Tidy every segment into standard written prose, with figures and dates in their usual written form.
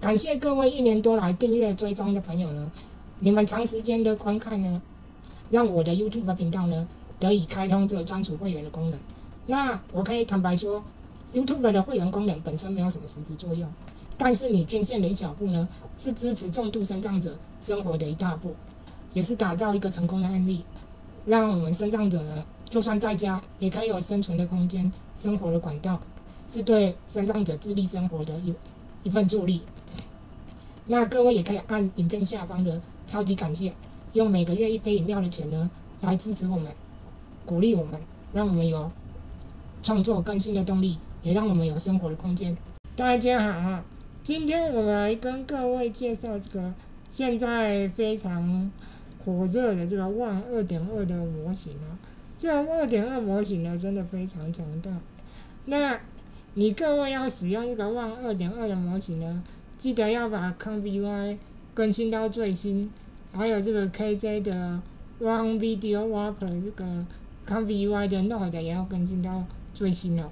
感谢各位1年多来订阅追踪的朋友呢，你们长时间的观看呢，让我的 YouTube 频道呢得以开通这个专属会员的功能。那我可以坦白说，YouTube 的会员功能本身没有什么实质作用，但是你捐献的一小步呢，是支持重度身障者生活的一大步，也是打造一个成功的案例，让我们身障者呢，就算在家也可以有生存的空间、生活的管道，是对身障者自立生活的一份助力。那各位也可以按影片下方的超级感谢，用每个月1杯饮料的钱呢，来支持我们，鼓励我们，让我们有创作更新的动力，也让我们有生活的空间。大家好，今天我们来跟各位介绍这个现在非常火热的这个WAN 2.2的模型啊。这个2.2模型呢，真的非常强大。那你各位要使用这个WAN 2.2的模型呢，记得要把 ConVY 更新到最新，还有这个 KJ 的 WAN Video Wrapper 这个 ConVY 的 Node 也要更新到最新哦。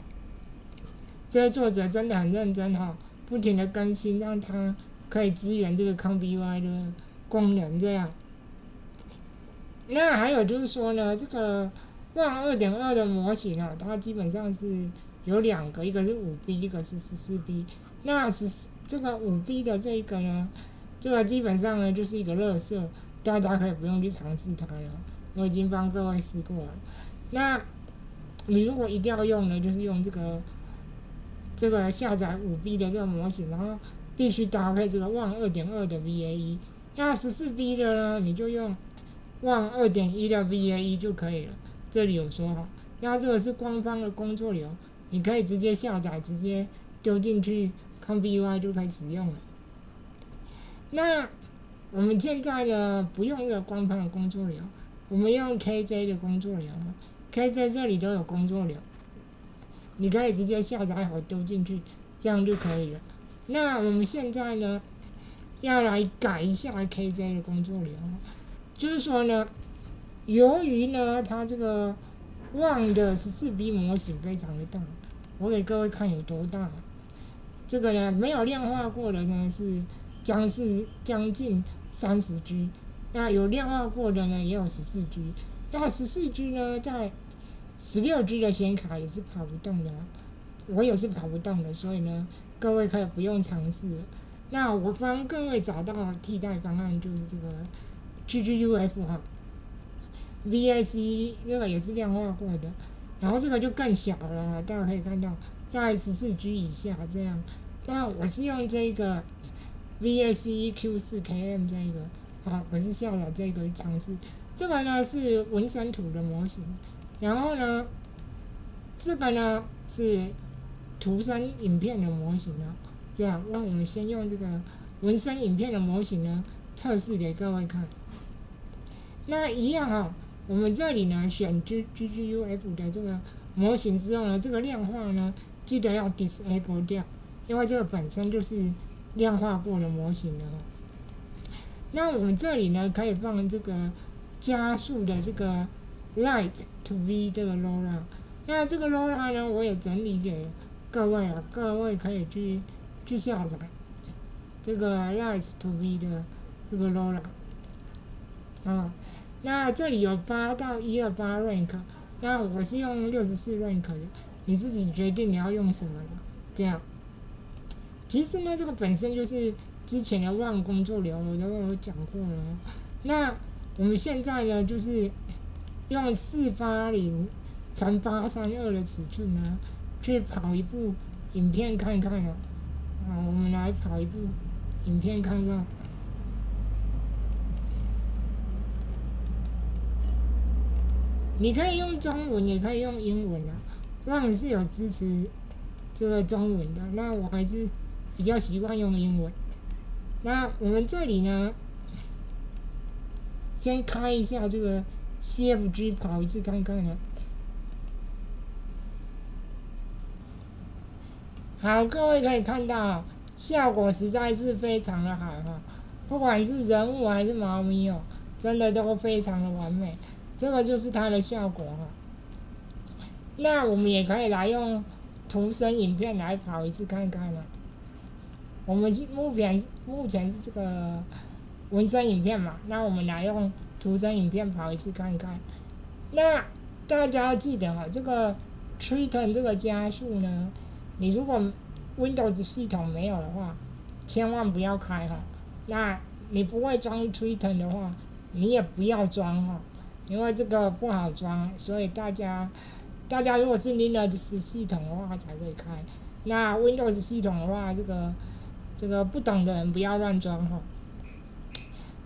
这个作者真的很认真哈，不停的更新，让它可以支援这个 ConVY 的功能这样。那还有就是说呢，这个WAN 2.2的模型啊，它基本上是有2个，一个是5B， 一个是14B。那这个5B 的这一个呢，这个基本上呢就是一个垃圾，大家可以不用去尝试它了，我已经帮各位试过了。那你如果一定要用呢，就是用这个下载5B 的这个模型，然后必须搭配这个WAN 2.2的 VAE。那14B 的呢，你就用WAN 2.1的 VAE 就可以了。这里有说哈，那这个是官方的工作流，你可以直接下载，直接丢进去 ConVY 就可以使用了。那我们现在呢，不用这个官方的工作流，我们用 KJ 的工作流 ，KJ 这里都有工作流，你可以直接下载好丢进去，这样就可以了。那我们现在呢，要来改一下 KJ 的工作流，就是说呢，由于呢它这个WAN 的14B 模型非常的大，我给各位看有多大。这个呢没有量化过的呢是将近30G， 那有量化过的呢也有14G， 那14G 呢在16G 的显卡也是跑不动的，我也是跑不动的，所以呢各位可以不用尝试了。那我帮各位找到替代方案，就是这个 GGUF 哈 ，VAC 这个也是量化过的，然后这个就更小了，大家可以看到在14G 以下这样。那我是用这个 VAC Q4KM 这个，好，我是下载这个尝试。这个呢是纹身图的模型，然后呢，这个呢是图生影片的模型啊。这样，让我们先用这个纹身影片的模型呢测试给各位看。那一样啊，我们这里呢选 GGUF 的这个模型之后呢，这个量化呢记得要 disable 掉，因为这个本身就是量化过的模型了。那我们这里呢可以放这个加速的这个 Light to V 这个 LoRa。那这个 LoRa 呢，我也整理给各位啊，各位可以去下载这个 Light to V 的这个 LoRa 啊。那这里有8到128 rank， 那我是用64 rank 的，你自己决定你要用什么了。这样，其实呢，这个本身就是之前的WAN工作流，我都有讲过了。那我们现在呢，就是用480×832的尺寸呢，去跑一部影片看看了。好，我们来跑一部影片看看。你可以用中文，也可以用英文啊。WAN是有支持这个中文的，那我还是比较习惯用英文。那我们这里呢，先开一下这个 CFG 跑一次看看了。好，各位可以看到，效果实在是非常的好哈，不管是人物还是猫咪哦，真的都非常的完美。这个就是它的效果哈。那我们也可以来用图生影片来跑一次看看了。我们目前是这个纹身影片嘛，那我们来用图生影片跑一次看看。那大家要记得哈，这个 Triton 这个加速呢，你如果 Windows 系统没有的话，千万不要开哈。那你不会装 Triton 的话，你也不要装哈，因为这个不好装，所以大家如果是 Linux 系统的话才可以开。那 Windows 系统的话，这个不懂的人不要乱装哈。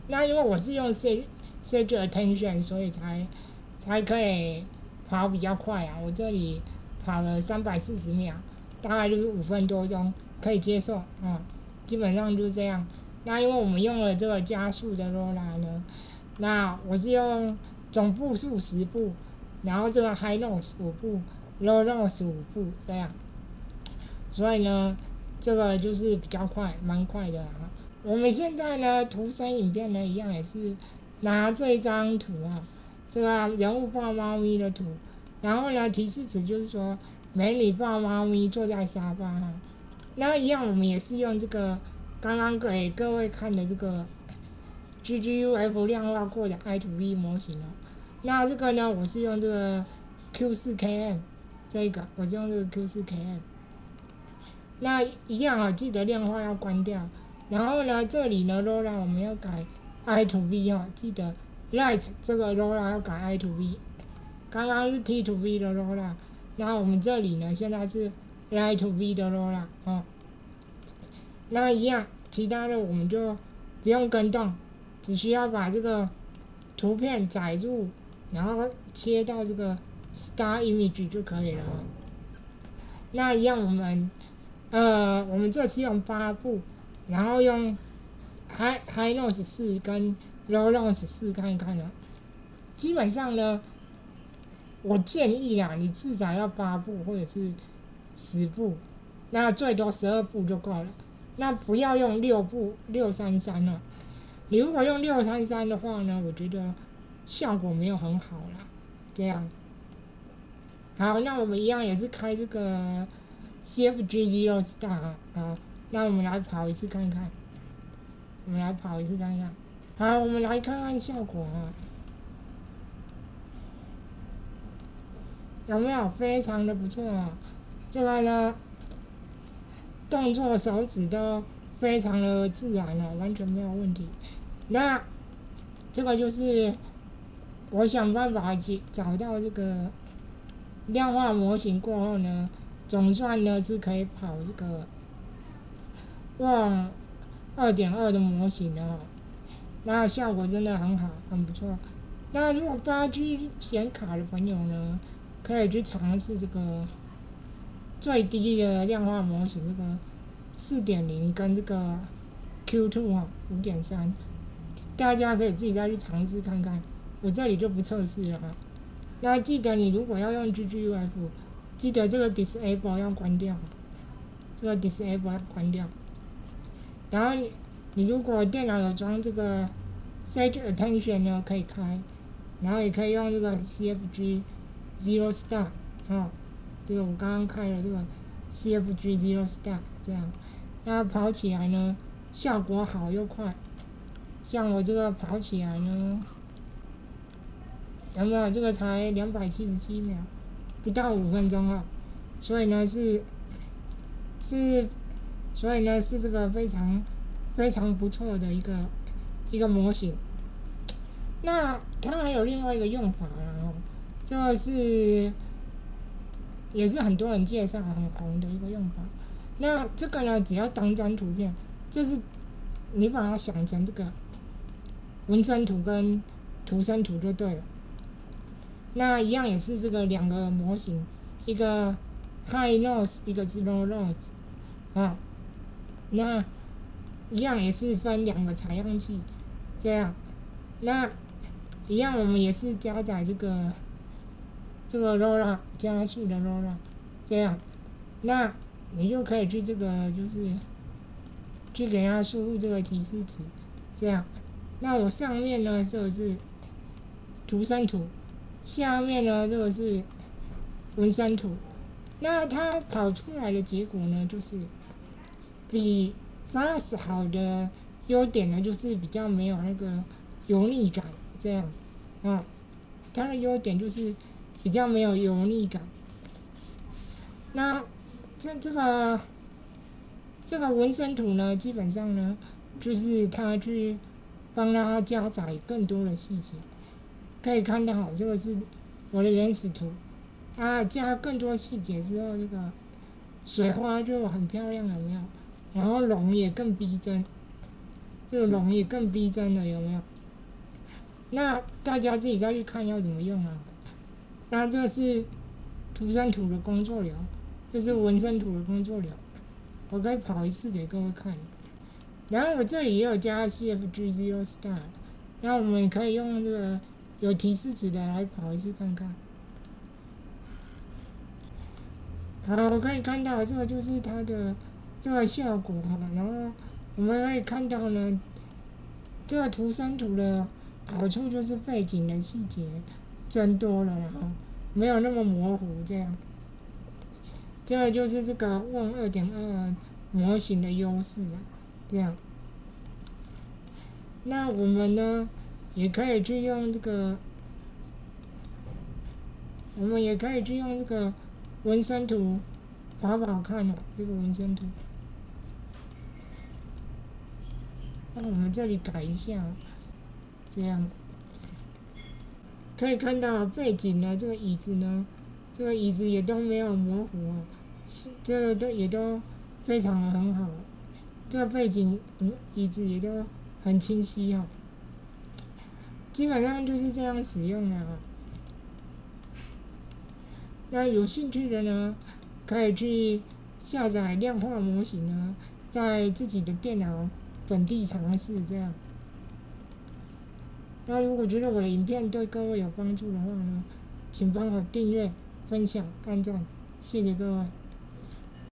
那因为我是用 Sage Attention， 所以才可以跑比较快啊。我这里跑了340秒，大概就是5分多钟，可以接受基本上就是这样。那因为我们用了这个加速的 Lola 呢，那我是用总步数10步，然后这个 High Nose 5步 ，Low Nose 5步这样。所以呢，这个就是比较快，蛮快的啊。我们现在呢，图生影片呢，一样也是拿这一张图啊，这个人物抱猫咪的图，然后呢，提示词就是说美女抱猫咪坐在沙发上。那一样，我们也是用这个刚刚给各位看的这个 GGUF 量化过的 I2V 模型哦。那这个呢，我是用这个 Q4KM 这个，我是用这个 Q4KM。那一样啊，记得量化要关掉。然后呢，这里呢 Lola 我们要改 I2V 哦，记得 Light 这个 Lola 要改 I2V。刚刚是 T2V 的 Lola， 那我们这里呢现在是 Light2V 的 Lola 哦。那一样，其他的我们就不用跟动，只需要把这个图片载入，然后切到这个 Star Image 就可以了。那一样我们这次用8步，然后用 High Nose 4跟 Low Nose 4看一看哦。基本上呢，我建议啦，你至少要8步或者是10步，那最多12步就够了。那不要用6步633哦。你如果用633的话呢，我觉得效果没有很好啦。这样，好，那我们一样也是开这个 CFG Zero Star 好，那我们来跑一次看看。好，我们来看看效果啊，有没有非常的不错啊？这个呢，动作手指都非常的自然哦，完全没有问题。那这个就是我想办法找到这个量化模型过后呢，总算呢是可以跑这个WOM 2.2的模型了哦。那效果真的很好，很不错。那如果8G 显卡的朋友呢，可以去尝试这个最低的量化模型，这个4.0跟这个 Q2 5.3，大家可以自己再去尝试看看。我这里就不测试了哈。那记得你如果要用 GGUF， 记得这个 Disable 要关掉，然后你如果电脑有装这个 Sage Attention 呢，可以开，然后也可以用这个 CFG Zero Star 这个我刚刚开了这个 CFG Zero Star 这样，那跑起来呢效果好又快，像我这个跑起来呢，有没有这个才277秒，不到5分钟啊，所以呢是这个非常不错的一个模型。那它还有另外一个用法啦，这个也是很多人介绍很红的一个用法。那这个呢，只要当张图片，这是你把它想成这个纹身图跟图生图就对了。那一样也是这个2个模型，一个 High Nose， 一个是 Low Nose， 那一样也是分2个采样器，这样，那一样我们也是加载这个 Lola 加速的 Lola， 这样，那你就可以去这个就是去给它输入这个提示词，这样，那我上面呢这个是图生图，下面呢这个是纹身图，那它跑出来的结果呢就是比 Flash 好的优点呢，就是比较没有那个油腻感，这样，它的优点就是比较没有油腻感。那这个纹身图呢，基本上呢，就是它去帮它加载更多的细节。可以看到，这个是我的原始图，加更多细节之后，这个水花就很漂亮，有没有？然后龙也更逼真，这个龙也更逼真了，有没有？那大家自己再去看要怎么用啊。那这是图生图的工作流，这是纹身图的工作流，我可以跑一次给各位看。然后我这里也有加 CFG Zero Style， 然后我们也可以用这个有提示词的来跑一次看看。好，我可以看到这个就是它的这个效果哈，然后我们可以看到呢，这个图生图的好处就是背景的细节增多了，然后没有那么模糊这样。这个就是这个Won 2.2模型的优势啊，这样。那我们呢，也可以去用这个，我们也可以去用这个纹身图跑跑看哦，这个纹身图。那我们这里改一下，这样可以看到背景呢，这个椅子呢，这个椅子也都没有模糊哦，这个都也都非常的很好，这个背景椅子也都很清晰哦。基本上就是这样使用的哦。那有兴趣的呢，可以去下载量化模型呢，在自己的电脑本地尝试这样。那如果觉得我的影片对各位有帮助的话呢，请帮我订阅、分享、按赞，谢谢各位。